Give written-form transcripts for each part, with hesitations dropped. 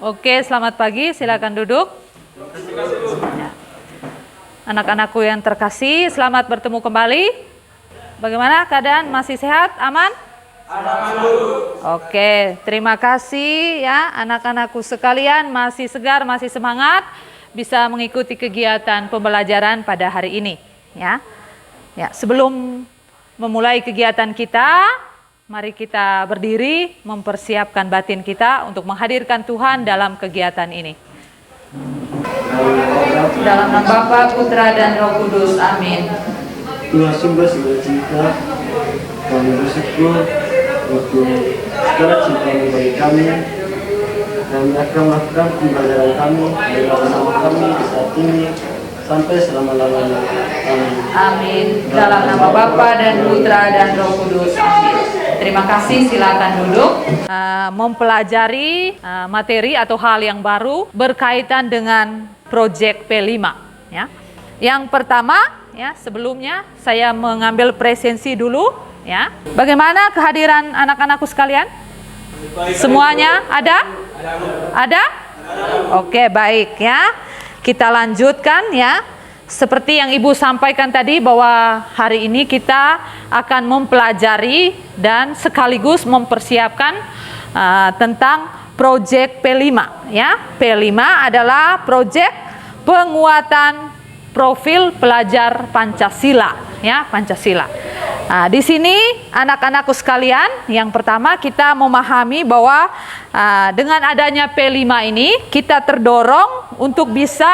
Oke, selamat pagi. Silakan duduk. Anak-anakku yang terkasih, selamat bertemu kembali. Bagaimana keadaan? Masih sehat? Aman? Oke, terima kasih ya anak-anakku sekalian, masih segar, masih semangat bisa mengikuti kegiatan pembelajaran pada hari ini ya. Ya, sebelum memulai kegiatan kita, mari kita berdiri mempersiapkan batin kita untuk menghadirkan Tuhan dalam kegiatan ini. Dalam nama Bapa, Putra, dan Roh Kudus. Amin. Tuhan sungguh segala cinta, kami bersyukur waktu segala cinta-Mu bagi kami. Kami akan melakukan pembelajaran kami dalam nama kami di saat ini sampai selama-lamanya. Amin. Amin. Dalam nama Bapa dan Putra dan Roh Kudus. Amin. Terima kasih, silakan duduk. Mempelajari materi atau hal yang baru berkaitan dengan proyek P5 ya. Yang pertama ya, sebelumnya saya mengambil presensi dulu ya. Bagaimana kehadiran anak-anakku sekalian? Semuanya ada? Ada? Oke, baik ya. Kita lanjutkan ya. Seperti yang Ibu sampaikan tadi bahwa hari ini kita akan mempelajari dan sekaligus mempersiapkan tentang proyek P5 ya. P5 adalah proyek penguatan profil pelajar Pancasila ya, Pancasila. Nah, di sini anak-anakku sekalian, yang pertama kita memahami bahwa dengan adanya P5 ini kita terdorong untuk bisa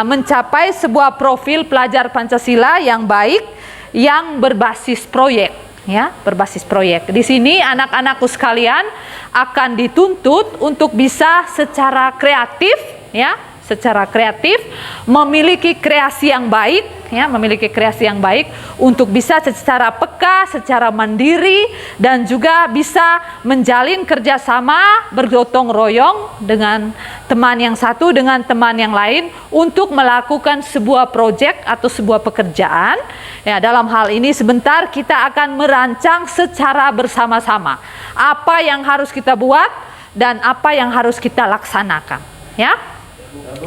mencapai sebuah profil pelajar Pancasila yang baik, yang berbasis proyek ya, berbasis proyek. Di sini anak-anakku sekalian akan dituntut untuk bisa secara kreatif ya, secara kreatif memiliki kreasi yang baik ya, memiliki kreasi yang baik untuk bisa secara peka, secara mandiri, dan juga bisa menjalin kerjasama bergotong royong dengan teman yang satu dengan teman yang lain untuk melakukan sebuah proyek atau sebuah pekerjaan ya. Dalam hal ini sebentar kita akan merancang secara bersama-sama apa yang harus kita buat dan apa yang harus kita laksanakan ya.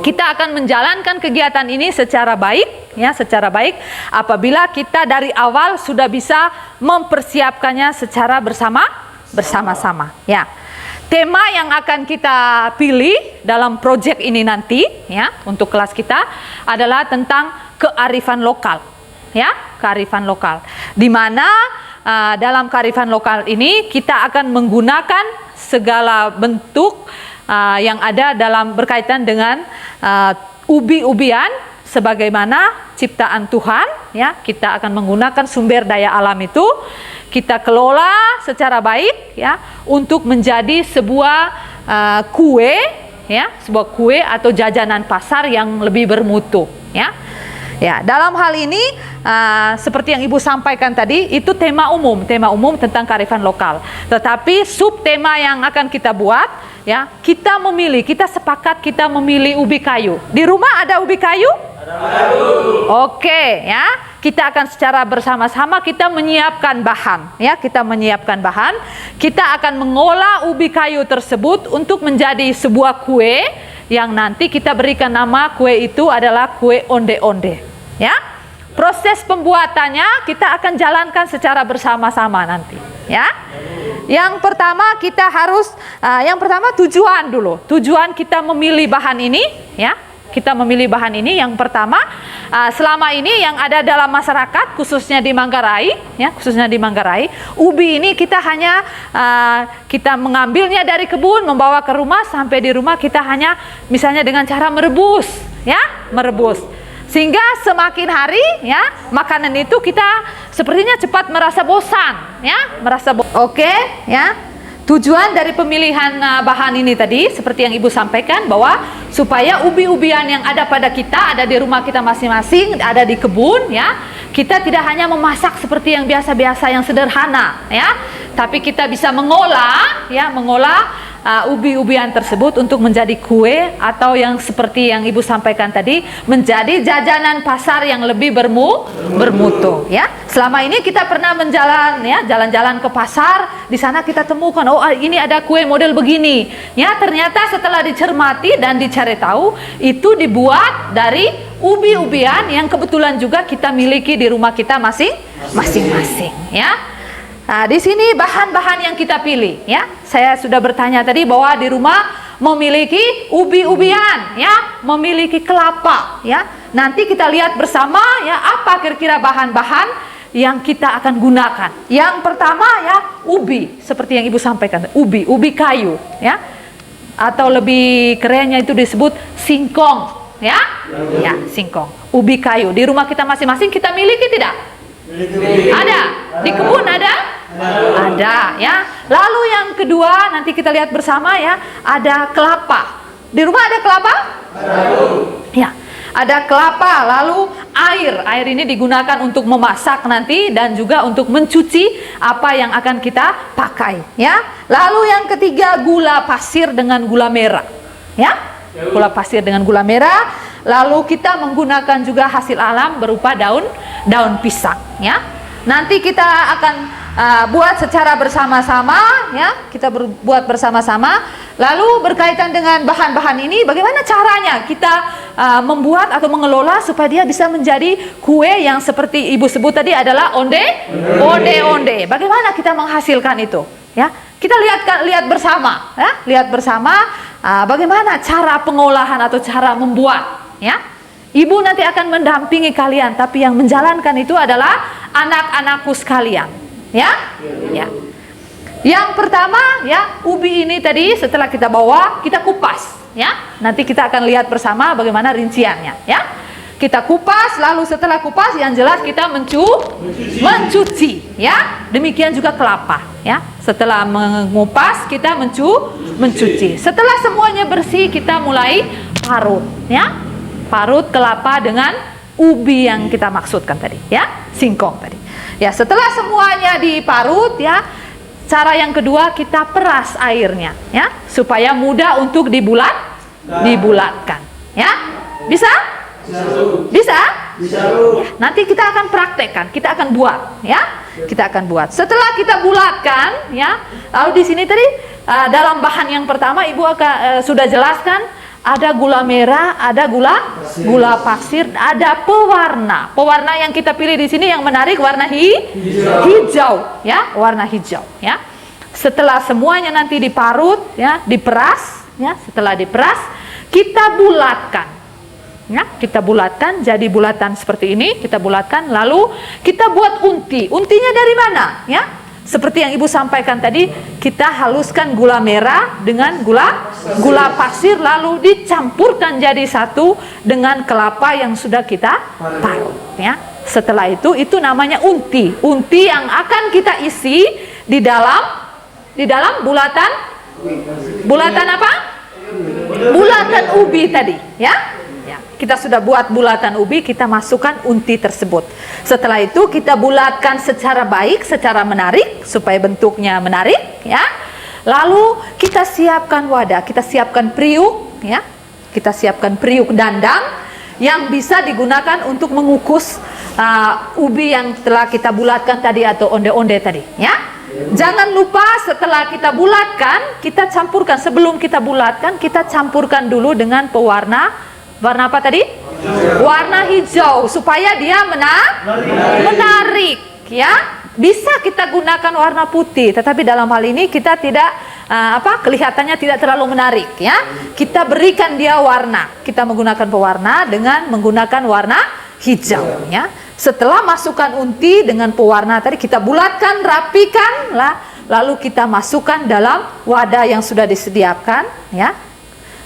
Kita akan menjalankan kegiatan ini secara baik ya, secara baik apabila kita dari awal sudah bisa mempersiapkannya secara bersama-sama ya. Tema yang akan kita pilih dalam proyek ini nanti ya, untuk kelas kita adalah tentang kearifan lokal ya, kearifan lokal. Di mana dalam kearifan lokal ini kita akan menggunakan segala bentuk yang ada dalam berkaitan dengan ubi-ubian sebagaimana ciptaan Tuhan ya. Kita akan menggunakan sumber daya alam itu, kita kelola secara baik ya untuk menjadi sebuah kue ya, sebuah kue atau jajanan pasar yang lebih bermutu ya. Ya, dalam hal ini seperti yang Ibu sampaikan tadi, itu tema umum tentang kearifan lokal. Tetapi subtema yang akan kita buat ya, kita sepakat kita memilih ubi kayu. Di rumah ada ubi kayu? Ada. Oke ya, kita akan secara bersama-sama kita menyiapkan bahan ya, kita akan mengolah ubi kayu tersebut untuk menjadi sebuah kue yang nanti kita berikan nama kue itu adalah kue onde-onde ya. Proses pembuatannya kita akan jalankan secara bersama-sama nanti ya. Yang pertama kita harus tujuan dulu. Tujuan kita memilih bahan ini ya. Kita memilih bahan ini yang pertama, selama ini yang ada dalam masyarakat khususnya di Manggarai ya, ubi ini kita hanya kita mengambilnya dari kebun, membawa ke rumah, sampai di rumah kita hanya misalnya dengan cara merebus ya, sehingga semakin hari ya makanan itu kita sepertinya cepat merasa bosan ya, Oke ya. Tujuan dari pemilihan bahan ini tadi seperti yang Ibu sampaikan, bahwa supaya ubi-ubian yang ada pada kita, ada di rumah kita masing-masing, ada di kebun ya, kita tidak hanya memasak seperti yang biasa-biasa yang sederhana ya, tapi kita bisa mengolah ubi-ubian tersebut untuk menjadi kue atau yang seperti yang Ibu sampaikan tadi, menjadi jajanan pasar yang lebih bermutu ya. Selama ini kita pernah jalan-jalan ke pasar, di sana kita temukan oh ini ada kue model begini ya. Ternyata setelah dicermati dan dicari tahu, itu dibuat dari ubi-ubian yang kebetulan juga kita miliki di rumah kita masing-masing ya. Nah, di sini bahan-bahan yang kita pilih ya. Saya sudah bertanya tadi bahwa di rumah memiliki ubi-ubian ya, memiliki kelapa ya. Nanti kita lihat bersama ya, apa kira-kira bahan-bahan yang kita akan gunakan. Yang pertama ya, ubi, seperti yang Ibu sampaikan, ubi kayu ya. Atau lebih kerennya itu disebut singkong ya. Ya, singkong. Ubi kayu. Di rumah kita masing-masing kita miliki tidak? Ada. Di kebun ada? Ada ya. Lalu yang kedua nanti kita lihat bersama ya, ada kelapa. Di rumah ada kelapa? Ya, ada kelapa. Lalu air ini digunakan untuk memasak nanti dan juga untuk mencuci apa yang akan kita pakai ya. Lalu yang ketiga, gula pasir dengan gula merah ya. Gula pasir dengan gula merah. Lalu kita menggunakan juga hasil alam berupa daun pisang ya. Nanti kita akan buat secara bersama-sama ya, kita buat bersama-sama. Lalu berkaitan dengan bahan-bahan ini, bagaimana caranya kita membuat atau mengelola supaya dia bisa menjadi kue yang seperti Ibu sebut tadi adalah onde-onde. Bagaimana kita menghasilkan itu ya? Kita lihat bersama ya, lihat bersama bagaimana cara pengolahan atau cara membuat ya. Ibu nanti akan mendampingi kalian, tapi yang menjalankan itu adalah anak-anakku sekalian ya. Ya. Yang pertama ya, ubi ini tadi setelah kita bawa, kita kupas ya. Nanti kita akan lihat bersama bagaimana rinciannya ya. Kita kupas, lalu setelah kupas yang jelas kita mencuci ya. Demikian juga kelapa ya. Setelah mengupas kita mencuci. Setelah semuanya bersih kita mulai parut ya. Parut kelapa dengan ubi yang kita maksudkan tadi ya, singkong tadi. Ya, setelah semuanya diparut ya, cara yang kedua kita peras airnya ya, supaya mudah untuk dibulatkan ya. Bisa? Bisa? Ya, nanti kita akan praktekkan, kita akan buat ya. Kita akan buat. Setelah kita bulatkan ya, lalu di sini tadi dalam bahan yang pertama Ibu sudah jelaskan. Ada gula merah, ada gula pasir, ada pewarna. Pewarna yang kita pilih di sini yang menarik warna hijau, ya, warna hijau, ya. Setelah semuanya nanti diparut, ya, diperas, ya. Setelah diperas, kita bulatkan, ya. Kita bulatkan jadi bulatan seperti ini. Kita bulatkan, lalu kita buat unti. Untinya dari mana, ya? Seperti yang Ibu sampaikan tadi, kita haluskan gula merah dengan gula pasir, lalu dicampurkan jadi satu dengan kelapa yang sudah kita parut ya. Setelah itu namanya unti. Unti yang akan kita isi di dalam bulatan apa? Bulatan ubi tadi ya. Kita sudah buat bulatan ubi, kita masukkan unti tersebut. Setelah itu kita bulatkan secara baik, secara menarik, supaya bentuknya menarik ya. Lalu kita siapkan wadah, kita siapkan periuk ya. Kita siapkan periuk dandang yang bisa digunakan untuk mengukus ubi yang telah kita bulatkan tadi atau onde-onde tadi ya. Jangan lupa setelah kita bulatkan, kita campurkan, sebelum kita bulatkan, kita campurkan dulu dengan pewarna. Warna apa tadi? Warna hijau, supaya dia menarik ya. Bisa kita gunakan warna putih, tetapi dalam hal ini kita tidak kelihatannya tidak terlalu menarik ya. Kita berikan dia warna. Kita menggunakan pewarna dengan menggunakan warna hijau ya. Setelah masukkan unti dengan pewarna tadi, kita bulatkan, rapikan lah, lalu kita masukkan dalam wadah yang sudah disediakan ya.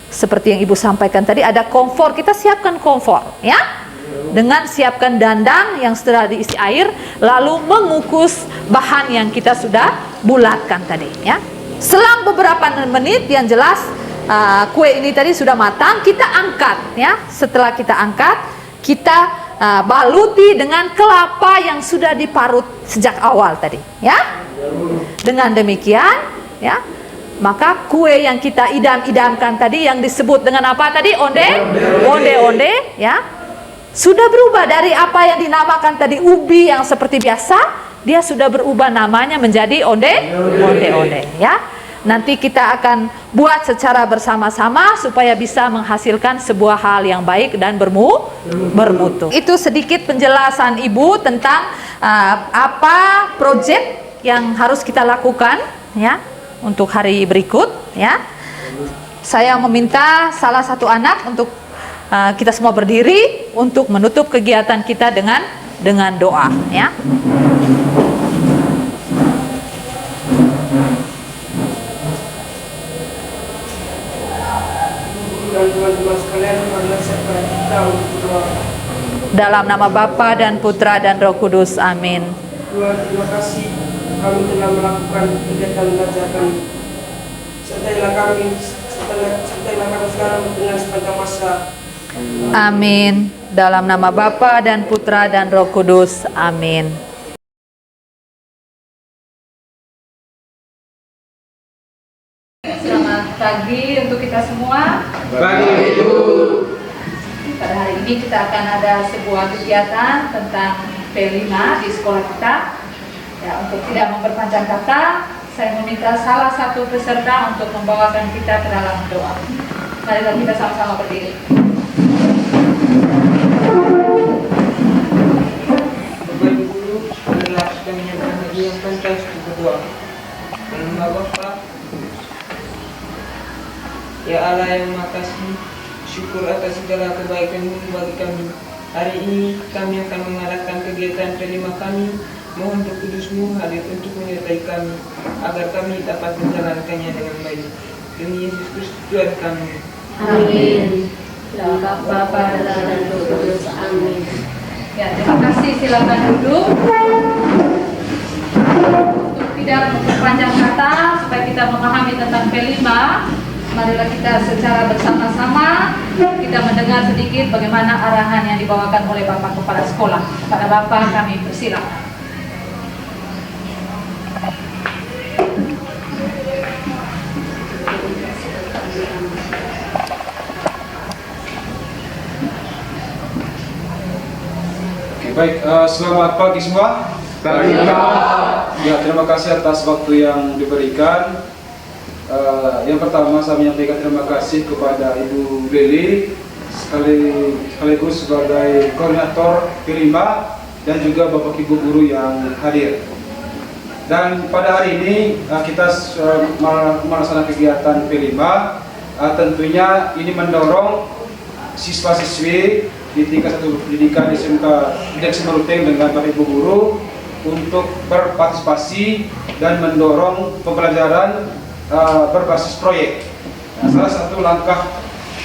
Seperti yang Ibu sampaikan tadi, ada kompor, kita siapkan kompor ya. Dengan siapkan dandang yang sudah diisi air, lalu mengukus bahan yang kita sudah bulatkan tadi ya. Selang beberapa menit yang jelas kue ini tadi sudah matang, kita angkat ya. Setelah kita angkat, kita baluti dengan kelapa yang sudah diparut sejak awal tadi ya. Dengan demikian ya, maka kue yang kita idam-idamkan tadi yang disebut dengan apa tadi? Onde-onde, ya. Sudah berubah dari apa yang dinamakan tadi ubi yang seperti biasa, dia sudah berubah namanya menjadi onde-onde, ya. Nanti kita akan buat secara bersama-sama supaya bisa menghasilkan sebuah hal yang baik dan bermutu. Itu sedikit penjelasan Ibu tentang apa proyek yang harus kita lakukan, ya, untuk hari berikut, ya. Saya meminta salah satu anak untuk kita semua berdiri untuk menutup kegiatan kita dengan doa, ya. Teman-teman sekalian, marilah sertai kita untuk berdoa. Dalam nama Bapa dan Putra dan Roh Kudus, amin. Tuhan, terima kasih kami telah melakukan kegiatan belajar kami. Sertailah kami sekarang dengan sepanjang masa. Amin. Dalam nama Bapa dan Putra dan Roh Kudus, amin. Selamat pagi untuk kita semua. Pagi Ibu. Pada hari ini kita akan ada sebuah kegiatan tentang P5 di sekolah kita. Ya, untuk tidak memperpanjang kata, saya meminta salah satu peserta untuk membawakan kita ke dalam doa. Marilah kita sama-sama berdiri. Bapak Ibu Guru, marilah kita menyatakan lagi yang pantas untuk berdoa. Dalam nama Bapa, ya Allah yang Maha Kasih, syukur atas segala kebaikan-Mu bagi kami. Hari ini kami akan mengadakan kegiatan P5 kami. Mohon Roh Kudus-Mu hadir untuk menyertai kami, agar kami dapat menjalankannya dengan baik. Demi Yesus Kristus Tuhan kami. Amin. Dalam Bapa dan Roh Kudus. Amin. Ya, terima kasih. Silakan duduk. Untuk tidak memperpanjang kata, supaya kita memahami tentang P5, marilah kita secara bersama-sama kita mendengar sedikit bagaimana arahan yang dibawakan oleh Bapak Kepala Sekolah. Kepada Bapak kami persilakan. Baik, selamat pagi semua. Ya, terima kasih atas waktu yang diberikan. Yang pertama saya menyampaikan terima kasih kepada Ibu Lili sekaligus sebagai koordinator P5 dan juga Bapak Ibu guru yang hadir. Dan pada hari ini kita melaksanakan kegiatan P5. Tentunya ini mendorong siswa-siswi di tingkat satu pendidikan SMK Bidang Semaruteng dengan Bapak Ibu guru untuk berpartisipasi dan mendorong pembelajaran berbasis proyek. Nah, salah satu langkah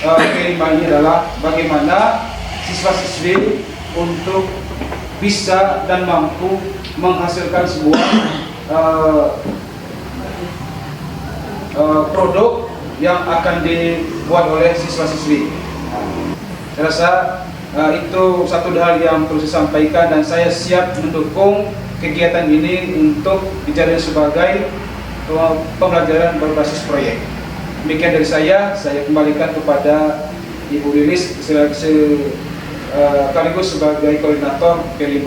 P5 ini adalah bagaimana siswa-siswi untuk bisa dan mampu menghasilkan sebuah produk yang akan dibuat oleh siswa-siswi. Saya rasa itu satu hal yang perlu saya sampaikan dan saya siap mendukung kegiatan ini untuk dijadikan sebagai pembelajaran berbasis proyek. Demikian dari saya kembalikan kepada Ibu Lilis sekaligus sebagai koordinator P5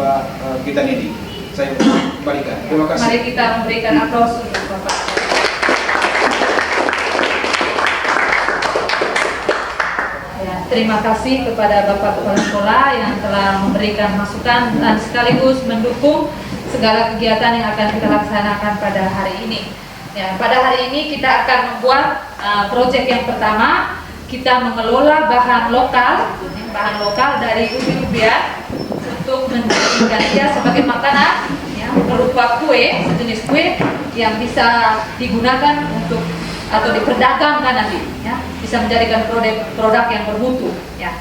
kita ini. Saya kembalikan. Terima kasih. Mari kita memberikan aplaus untuk Bapak. Terima kasih kepada Bapak Kepala Sekolah yang telah memberikan masukan dan sekaligus mendukung segala kegiatan yang akan kita laksanakan pada hari ini. Ya, pada hari ini kita akan membuat proyek yang pertama. Kita mengelola bahan lokal dari ubi-ubian untuk menjadikan dia sebagai makanan, ya, berupa kue, sejenis kue yang bisa digunakan untuk atau diperdagangkan nanti, ya, bisa menjadikan produk yang bermutu, ya.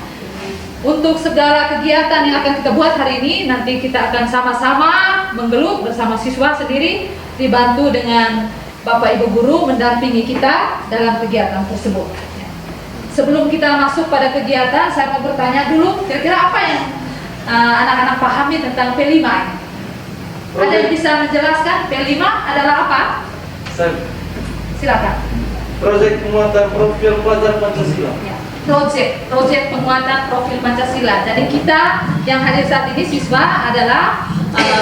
Untuk segala kegiatan yang akan kita buat hari ini, nanti kita akan sama-sama menggelut bersama siswa sendiri, dibantu dengan Bapak Ibu guru mendampingi kita dalam kegiatan tersebut. Ya. Sebelum kita masuk pada kegiatan, saya mau bertanya dulu, kira-kira apa yang anak-anak pahami tentang P5 ini? Ada yang bisa menjelaskan P5 adalah apa? Silakan. proyek penguatan profil pelajar Pancasila. Ya, proyek penguatan profil Pancasila. Jadi kita yang hadir saat ini siswa adalah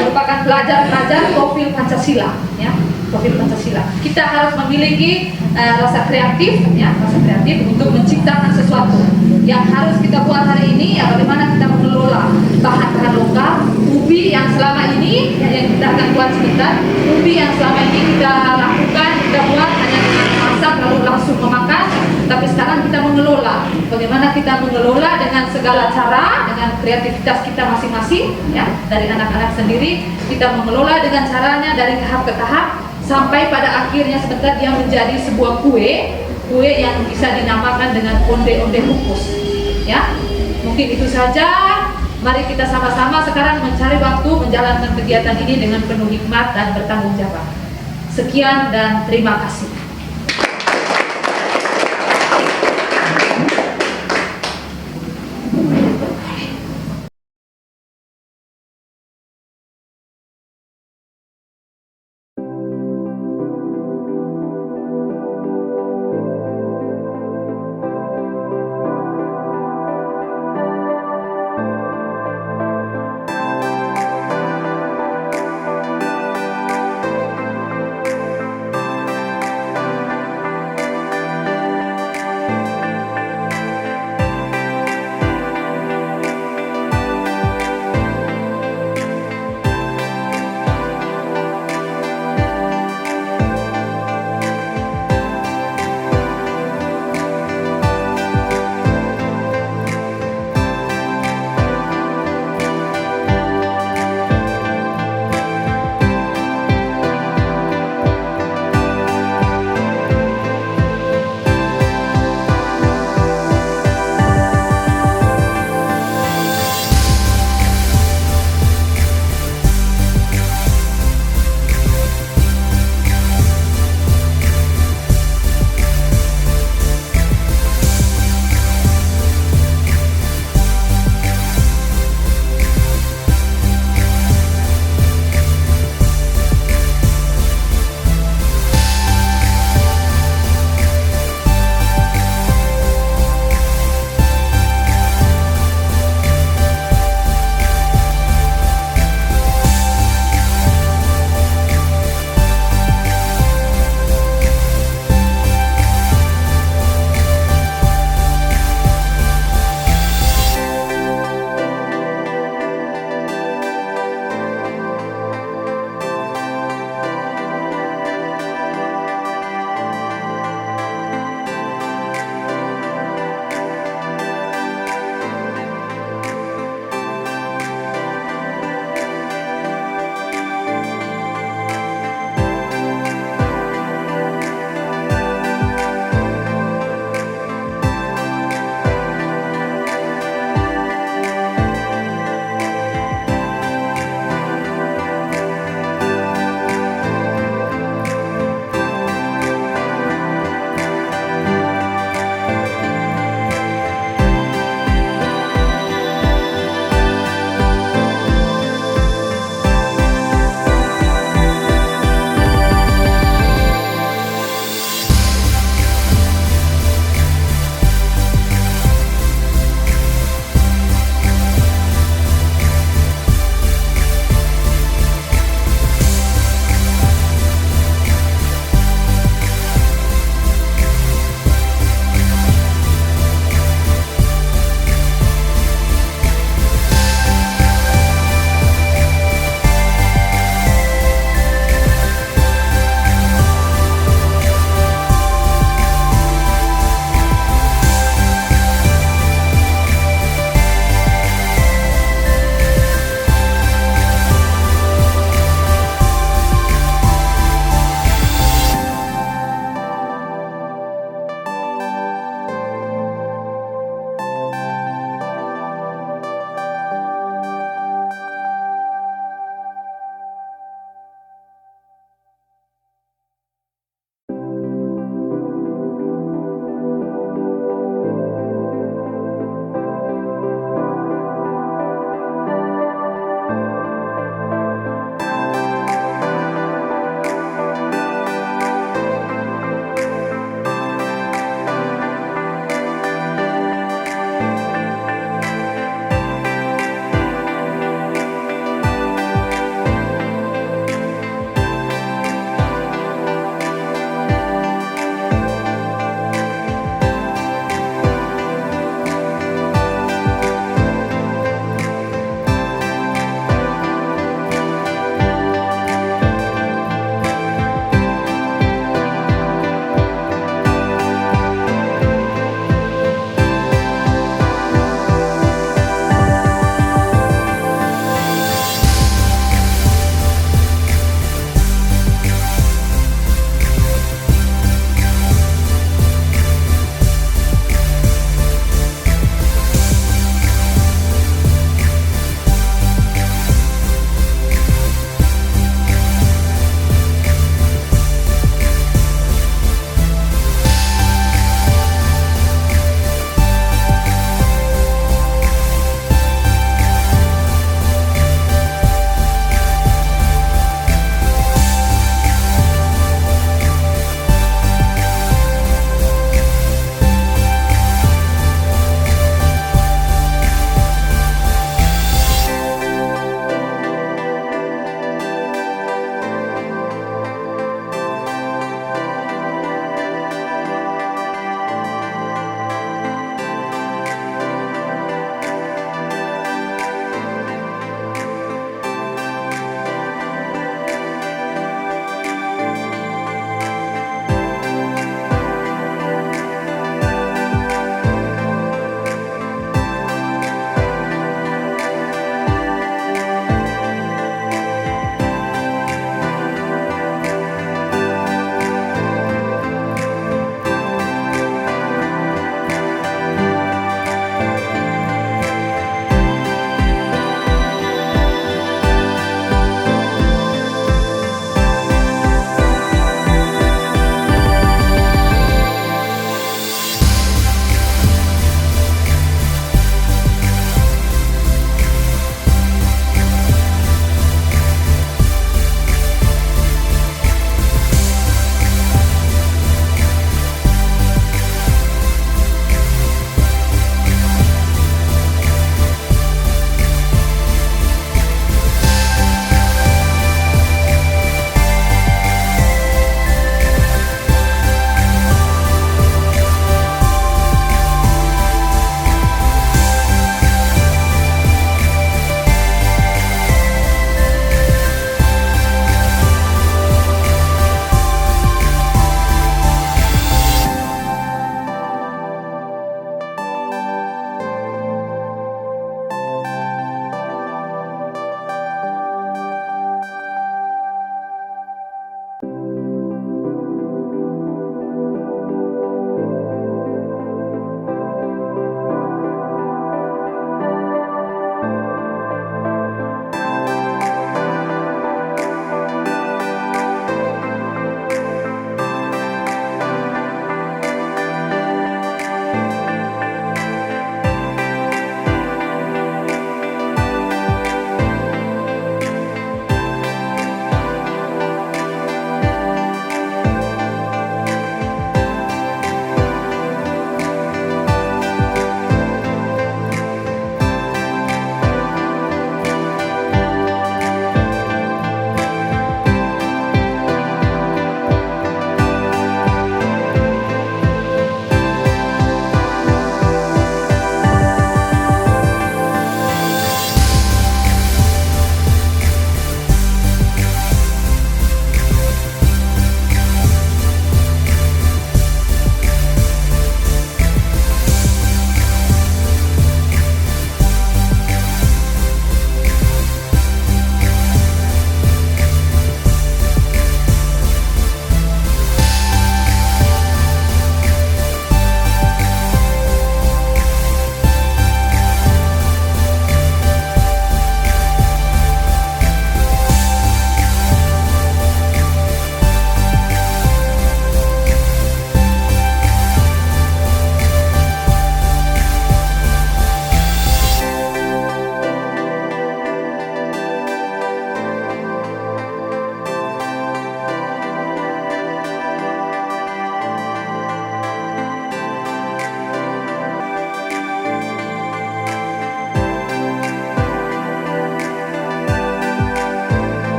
merupakan pelajar-pelajar profil Pancasila, ya, profil Pancasila. Kita harus memiliki rasa kreatif, ya, rasa kreatif untuk menciptakan sesuatu. Yang harus kita buat hari ini ya bagaimana kita mengelola bahan-bahan lokal, ubi yang selama ini yang kita akan buat sebentar, ubi yang selama ini kita lakukan, kita buat hanya dengan masak lalu langsung memakan, tapi sekarang kita mengelola. Bagaimana kita mengelola dengan segala cara, dengan kreativitas kita masing-masing, ya, dari anak-anak sendiri, kita mengelola dengan caranya dari tahap ke tahap sampai pada akhirnya sebentar dia menjadi sebuah kue yang bisa dinamakan dengan onde-onde kukus, ya. Mungkin itu saja. Mari kita sama-sama sekarang mencari waktu menjalankan kegiatan ini dengan penuh hikmat dan bertanggung jawab. Sekian dan terima kasih.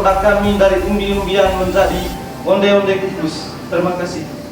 produk kami dari umbi-umbian menjadi onde-onde kudus. Terima kasih.